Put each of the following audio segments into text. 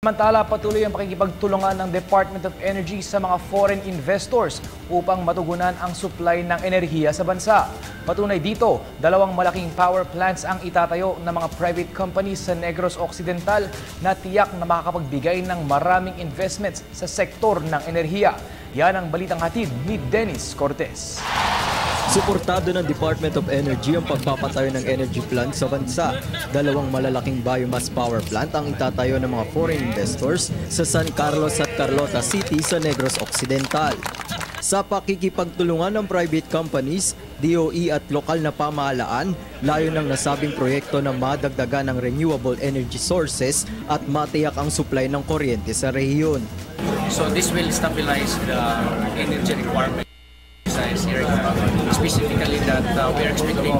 Samantala, patuloy ang pakikipagtulungan ng Department of Energy sa mga foreign investors upang matugunan ang supply ng enerhiya sa bansa. Patunay dito, 2 malaking power plants ang itatayo ng mga private companies sa Negros Occidental na tiyak na makakapagbigay ng maraming investments sa sektor ng enerhiya. Yan ang balitang hatid ni Dennis Cortez. Suportado ng Department of Energy ang pagpapatayo ng energy plant sa bansa. 2 malalaking biomass power plant ang itatayo ng mga foreign investors sa San Carlos at Carlota City sa Negros Occidental. Sa pakikipagtulungan ng private companies, DOE at lokal na pamahalaan, layo ng nasabing proyekto na madagdagan ng renewable energy sources at matiyak ang supply ng kuryente sa rehiyon. So this will stabilize the energy requirement. Specifically that we are expecting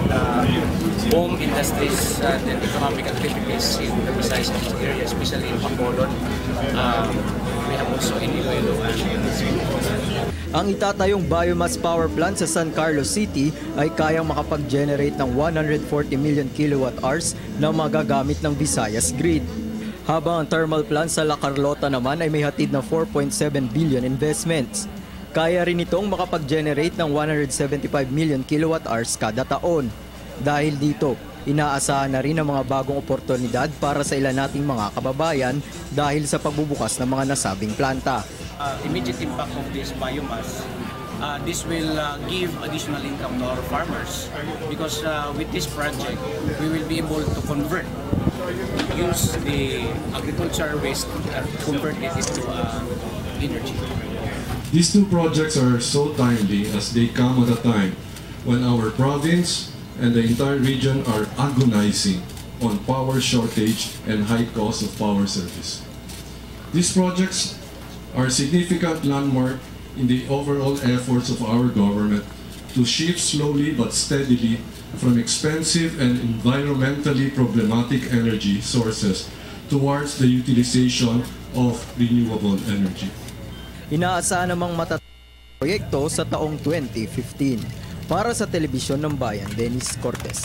home industries and economic activities in the Visayas area, especially in Bacolod. We have also in Iloilo. Ang itatayong biomass power plant sa San Carlos City ay kayang makapag-generate ng 140 million kilowatt-hours na magagamit ng Visayas grid. Habang ang thermal plant sa La Carlota naman ay may hatid na 4.7 billion investments. Kaya rin itong makapag-generate ng 175 million kilowatt-hours kada taon. Dahil dito, inaasahan na rin ang mga bagong oportunidad para sa ilan nating mga kababayan dahil sa pagbubukas ng mga nasabing planta. Immediate impact of this biomass, this will give additional income to our farmers because with this project, we will be able to use the agriculture waste and convert it into energy. These 2 projects are so timely as they come at a time when our province and the entire region are agonizing on power shortage and high cost of power service. These projects are a significant landmark in the overall efforts of our government to shift slowly but steadily from expensive and environmentally problematic energy sources towards the utilization of renewable energy. Inaasahan namang matatapos ang proyekto sa taong 2015. Para sa Telebisyon ng Bayan, Dennis Cortez.